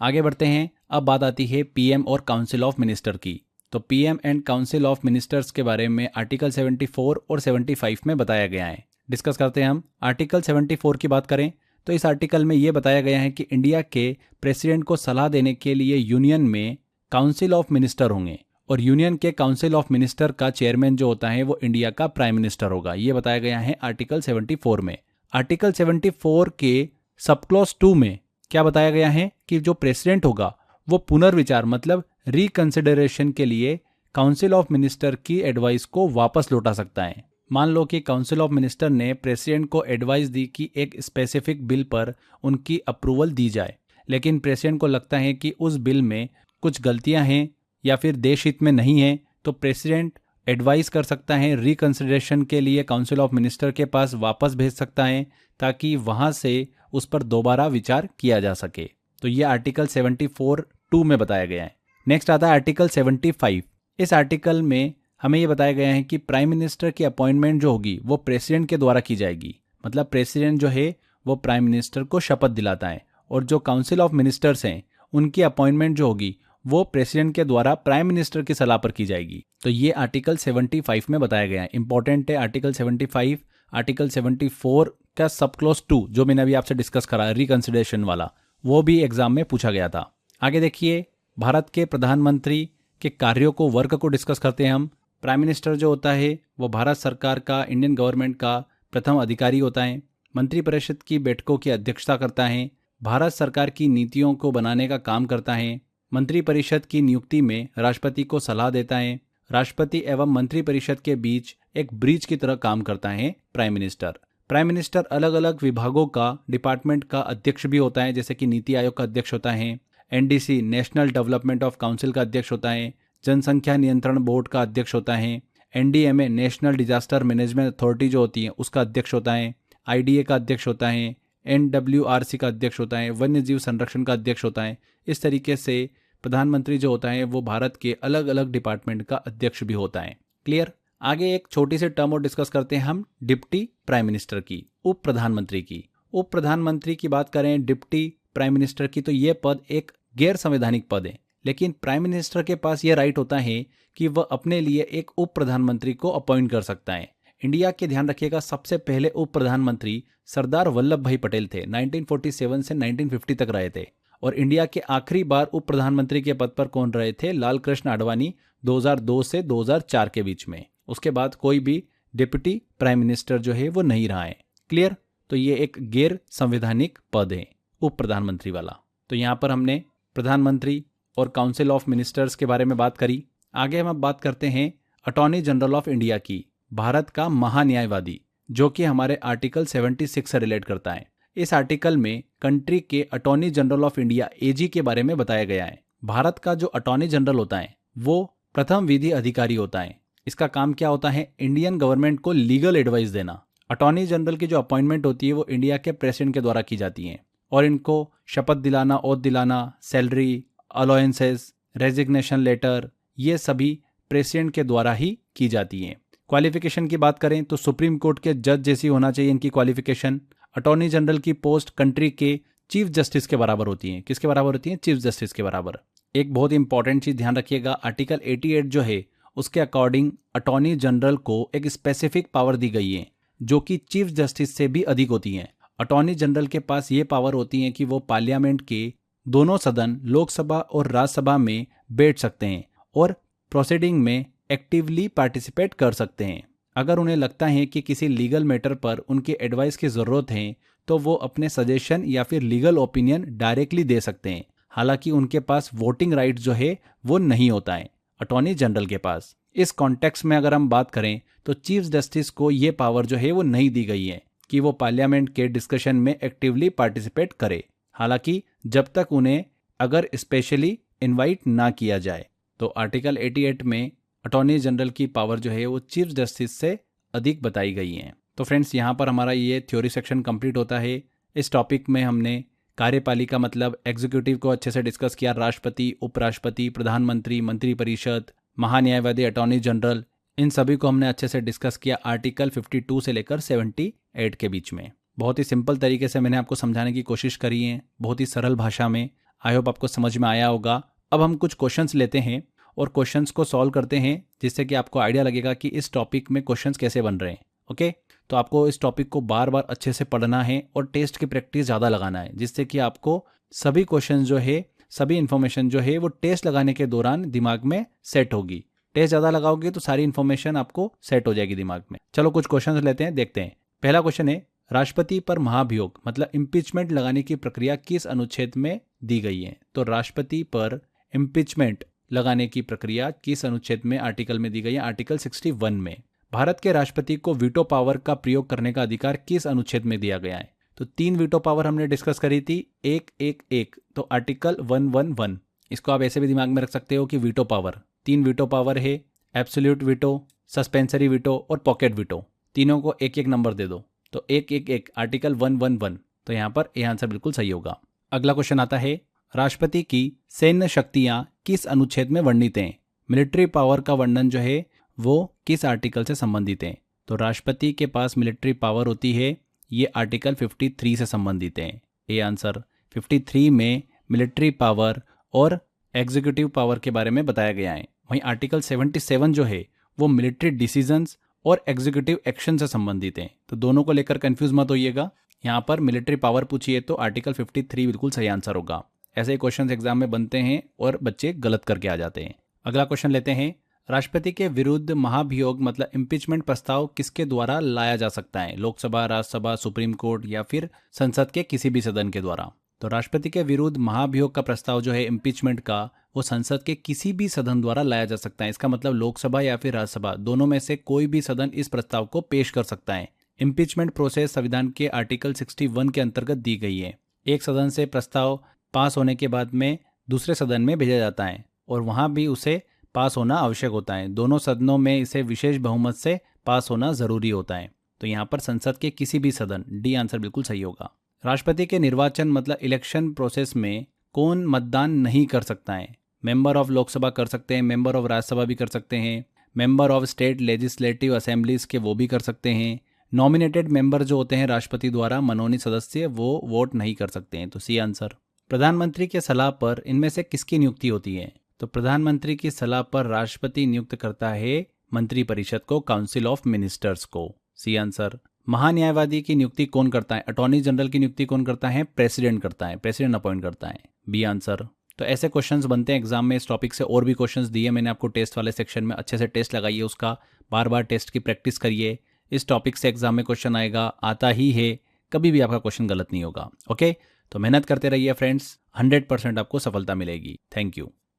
आगे बढ़ते हैं। अब बात आती है पीएम और काउंसिल ऑफ मिनिस्टर की। तो PM and council of ministers के बारे में आर्टिकल 74 और 75 में बताया गया है। डिस्कस करते हैं हम। आर्टिकल 74 की बात करें तो इस आर्टिकल में ये बताया गया है कि इंडिया के प्रेसिडेंट को सलाह देने के लिए यूनियन में काउंसिल ऑफ मिनिस्टर होंगे और यूनियन के काउंसिल ऑफ मिनिस्टर का चेयरमैन जो होता है वो इंडिया का प्राइम मिनिस्टर होगा। ये बताया गया है आर्टिकल 74 में। आर्टिकल 74 के सब क्लॉज 2 में क्या बताया गया है कि जो प्रेसिडेंट होगा वो पुनर्विचार मतलब रिकंसिडरेशन के लिए काउंसिल ऑफ मिनिस्टर की एडवाइस को वापस लौटा सकता है। मान लो कि काउंसिल ऑफ मिनिस्टर ने प्रेसिडेंट को एडवाइस दी कि एक स्पेसिफिक बिल पर उनकी अप्रूवल दी जाए, लेकिन प्रेसिडेंट को लगता है कि उस बिल में कुछ गलतियां हैं या फिर देश हित में नहीं है, तो प्रेसिडेंट एडवाइस कर सकता है रिकंसिडरेशन के लिए काउंसिल ऑफ मिनिस्टर के पास वापस भेज सकता है ताकि वहां से उस पर दोबारा विचार किया जा सके। तो ये आर्टिकल 74(2) में बताया गया है। नेक्स्ट आता है आर्टिकल 75। इस आर्टिकल में हमें ये बताया गया है कि प्राइम मिनिस्टर की अपॉइंटमेंट जो होगी वो प्रेसिडेंट के द्वारा की जाएगी। मतलब प्रेसिडेंट जो है वो प्राइम मिनिस्टर को शपथ दिलाता है और जो काउंसिल ऑफ मिनिस्टर्स हैं उनकी अपॉइंटमेंट जो होगी वो प्रेसिडेंट के द्वारा प्राइम मिनिस्टर की सलाह पर की जाएगी। तो ये आर्टिकल 75 में बताया गया है। इंपॉर्टेंट है आर्टिकल 75। आर्टिकल 74 का सब क्लॉज 2 जो मैंने अभी आपसे डिस्कस करा रिकंसिडरेशन वाला, वो भी एग्जाम में पूछा गया था। आगे देखिए, भारत के प्रधानमंत्री के कार्यों को, वर्क को डिस्कस करते हैं हम। प्राइम मिनिस्टर जो होता है वो भारत सरकार का, इंडियन गवर्नमेंट का प्रथम अधिकारी होता है। मंत्रिपरिषद की बैठकों की अध्यक्षता करता है। भारत सरकार की नीतियों को बनाने का काम करता है। मंत्रिपरिषद की नियुक्ति में राष्ट्रपति को सलाह देता है। राष्ट्रपति एवं मंत्रिपरिषद के बीच एक ब्रिज की तरह काम करता है प्राइम मिनिस्टर। प्राइम मिनिस्टर अलग अलग विभागों का, डिपार्टमेंट का अध्यक्ष भी होता है, जैसे कि नीति आयोग का अध्यक्ष होता है, NDC national development of council का अध्यक्ष होता है, जनसंख्या नियंत्रण बोर्ड का अध्यक्ष होता है, NDMA national disaster management authority जो होती है उसका अध्यक्ष होता है, आईडीए का अध्यक्ष होता है, एनडब्ल्यूआरसी का अध्यक्ष होता है, वन्य जीव संरक्षण का अध्यक्ष होता है। इस तरीके से प्रधानमंत्री जो होता है वो भारत के अलग अलग डिपार्टमेंट का अध्यक्ष भी होता है। क्लियर। आगे एक छोटी सी टर्म और डिस्कस करते हैं हम डिप्टी प्राइम मिनिस्टर की, उप प्रधानमंत्री की। उप प्रधानमंत्री की बात करें डिप्टी प्राइम मिनिस्टर की, तो ये पद एक गैर संवैधानिक पद है, लेकिन प्राइम मिनिस्टर के पास ये राइट होता है कि वह अपने लिए एक उप प्रधानमंत्री को अपॉइंट कर सकता है। इंडिया के, ध्यान रखिएगा, सबसे पहले उप प्रधानमंत्री सरदार वल्लभ भाई पटेल थे। 1947 से 1950 तक रहे थे। और इंडिया के आखिरी बार उप प्रधानमंत्री के पद पर कौन रहे थे? लाल कृष्ण आडवाणी, 2002 से 2004 के बीच में। उसके बाद कोई भी डिप्टी प्राइम मिनिस्टर जो है वो नहीं रहा है। क्लियर। तो ये एक गैर संवैधानिक पद है उप प्रधानमंत्री वाला। तो यहाँ पर हमने प्रधानमंत्री और काउंसिल ऑफ मिनिस्टर्स के बारे में बात करी। आगे हम अब बात करते हैं अटॉर्नी जनरल ऑफ इंडिया की, भारत का महान्यायवादी, जो कि हमारे आर्टिकल 76 से रिलेट करता है। इस आर्टिकल में कंट्री के अटॉर्नी जनरल ऑफ इंडिया एजी के बारे में बताया गया है। भारत का जो अटॉर्नी जनरल होता है वो प्रथम विधि अधिकारी होता है। इसका काम क्या होता है? इंडियन गवर्नमेंट को लीगल एडवाइस देना। अटॉर्नी जनरल की जो अपॉइंटमेंट होती है वो इंडिया के प्रेसिडेंट के द्वारा की जाती है और इनको शपथ दिलाना, ओथ दिलाना, सैलरी, अलाउंसेस, रेजिग्नेशन लेटर, ये सभी प्रेसिडेंट के द्वारा ही की जाती हैं। क्वालिफिकेशन की बात करें तो सुप्रीम कोर्ट के जज जैसी होना चाहिए इनकी क्वालिफिकेशन। अटॉर्नी जनरल की पोस्ट कंट्री के चीफ जस्टिस के बराबर होती है। किसके बराबर होती है? चीफ जस्टिस के बराबर। एक बहुत इंपॉर्टेंट चीज ध्यान रखिएगा, आर्टिकल 88 जो है उसके अकॉर्डिंग अटॉर्नी जनरल को एक स्पेसिफिक पावर दी गई है जो कि चीफ जस्टिस से भी अधिक होती है। अटॉर्नी जनरल के पास ये पावर होती है कि वो पार्लियामेंट के दोनों सदन, लोकसभा और राज्यसभा में बैठ सकते हैं और प्रोसीडिंग में एक्टिवली पार्टिसिपेट कर सकते हैं। अगर उन्हें लगता है कि किसी लीगल मैटर पर उनकी एडवाइस की ज़रूरत है तो वो अपने सजेशन या फिर लीगल ओपिनियन डायरेक्टली दे सकते हैं। हालांकि उनके पास वोटिंग राइट जो है वो नहीं होता है अटॉर्नी जनरल के पास। इस कॉन्टेक्स्ट में अगर हम बात करें तो चीफ जस्टिस को ये पावर जो है वो नहीं दी गई है कि वो पार्लियामेंट के डिस्कशन में एक्टिवली पार्टिसिपेट करे, हालांकि जब तक उन्हें अगर स्पेशली इनवाइट ना किया जाए। तो आर्टिकल 88 में अटॉर्नी जनरल की पावर जो है वो चीफ जस्टिस से अधिक बताई गई है। तो फ्रेंड्स, यहाँ पर हमारा ये थ्योरी सेक्शन कंप्लीट होता है। इस टॉपिक में हमने कार्यपालिका मतलब एग्जीक्यूटिव को अच्छे से डिस्कस किया। राष्ट्रपति, उपराष्ट्रपति, प्रधानमंत्री, मंत्रिपरिषद, महान्यायवादी, अटॉर्नी जनरल, इन सभी को हमने अच्छे से डिस्कस किया आर्टिकल 52 से लेकर 78 के बीच में। बहुत ही सिंपल तरीके से मैंने आपको समझाने की कोशिश करी है, बहुत ही सरल भाषा में। आई होप आपको समझ में आया होगा। अब हम कुछ क्वेश्चंस लेते हैं और क्वेश्चंस को सॉल्व करते हैं, जिससे कि आपको आइडिया लगेगा कि इस टॉपिक में क्वेश्चंस कैसे बन रहे हैं। ओके, तो आपको इस टॉपिक को बार बार अच्छे से पढ़ना है और टेस्ट की प्रैक्टिस ज़्यादा लगाना है, जिससे कि आपको सभी क्वेश्चन जो है, सभी इन्फॉर्मेशन जो है वो टेस्ट लगाने के दौरान दिमाग में सेट होगी। टेस्ट ज़्यादा लगाओगे तो सारी इन्फॉर्मेशन आपको सेट हो जाएगी दिमाग में। चलो कुछ क्वेश्चन लेते हैं, देखते हैं। पहला क्वेश्चन है, राष्ट्रपति पर महाभियोग मतलब इम्पीचमेंट लगाने की प्रक्रिया किस अनुच्छेद में दी गई है? तो राष्ट्रपति पर इम्पीचमेंट लगाने की प्रक्रिया किस अनुच्छेद में, आर्टिकल में दी गई है? आर्टिकल 61 में। भारत के राष्ट्रपति को वीटो पावर का प्रयोग करने का अधिकार किस अनुच्छेद में दिया गया है? तो 3 वीटो पावर हमने डिस्कस करी थी, 111, तो आर्टिकल 111। इसको आप ऐसे भी दिमाग में रख सकते हो कि वीटो पावर 3 वीटो पावर है, एब्सोल्यूट वीटो, सस्पेंसरी वीटो और पॉकेट वीटो। तीनों को एक एक नंबर दे दो, तो 111 आर्टिकल 111। तो यहाँ पर यह आंसर बिल्कुल सही होगा। अगला क्वेश्चन आता है, राष्ट्रपति की सैन्य शक्तियां किस अनुच्छेद में वर्णित हैं? मिलिट्री पावर का वर्णन जो है वो किस आर्टिकल से संबंधित है? तो राष्ट्रपति के पास मिलिट्री पावर होती है, ये आर्टिकल 53 से संबंधित है। ये आंसर 53 में मिलिट्री पावर और एग्जीक्यूटिव पावर के बारे में बताया गया है। वहीं आर्टिकल 77 जो है वो मिलिट्री डिसीजंस और एग्जीक्यूटिव एक्शन से संबंधित है। तो दोनों को लेकर कंफ्यूज मत होइएगा। यहाँ पर मिलिट्री पावर पूछिए तो आर्टिकल 53 बिल्कुल सही आंसर होगा। ऐसे ही क्वेश्चन एग्जाम में बनते हैं और बच्चे गलत करके आ जाते हैं। अगला क्वेश्चन लेते हैं, राष्ट्रपति के विरुद्ध महाभियोग मतलब इम्पीचमेंट प्रस्ताव किसके द्वारा लाया जा सकता है? लोकसभा, राज्यसभा, सुप्रीम कोर्ट या फिर संसद के किसी भी सदन के द्वारा? तो राष्ट्रपति के विरुद्ध महाभियोग का प्रस्ताव जो है इम्पीचमेंट का, वो संसद के किसी भी सदन द्वारा लाया जा सकता है। इसका मतलब लोकसभा या फिर राज्यसभा, दोनों में से कोई भी सदन इस प्रस्ताव को पेश कर सकता है। इम्पीचमेंट प्रोसेस संविधान के आर्टिकल 61 के अंतर्गत दी गई है। एक सदन से प्रस्ताव पास होने के बाद में दूसरे सदन में भेजा जाता है और वहां भी उसे पास होना आवश्यक होता है। दोनों सदनों में इसे विशेष बहुमत से पास होना जरूरी होता है। तो यहाँ पर संसद के किसी भी सदन, डी आंसर बिल्कुल सही होगा। राष्ट्रपति के निर्वाचन मतलब इलेक्शन प्रोसेस में कौन मतदान नहीं कर सकता है? मेंबर ऑफ लोकसभा कर सकते हैं, मेंबर ऑफ राज्यसभा भी कर सकते हैं, member of state legislative assemblies के वो भी कर सकते हैं। नॉमिनेटेड मेंबर जो होते हैं राष्ट्रपति द्वारा मनोनीत सदस्य, वो वोट नहीं कर सकते हैं। तो सी आंसर। प्रधानमंत्री के सलाह पर इनमें से किसकी नियुक्ति होती है? तो प्रधानमंत्री की सलाह पर राष्ट्रपति नियुक्त करता है मंत्रिपरिषद को, काउंसिल ऑफ मिनिस्टर्स को। C answer. महान्यायवादी की नियुक्ति कौन करता है? अटॉर्नी जनरल की नियुक्ति कौन करता है? प्रेसिडेंट करता है, प्रेसिडेंट अपॉइंट करता है। B answer. तो ऐसे क्वेश्चंस बनते हैं एग्जाम में। इस टॉपिक से और भी क्वेश्चंस दिए मैंने आपको टेस्ट वाले सेक्शन में, अच्छे से टेस्ट लगाइए, उसका बार बार टेस्ट की प्रैक्टिस करिए। इस टॉपिक से एग्जाम में क्वेश्चन आएगा, आता ही है, कभी भी आपका क्वेश्चन गलत नहीं होगा। ओके, तो मेहनत करते रहिए फ्रेंड्स, 100% आपको सफलता मिलेगी। Thank you.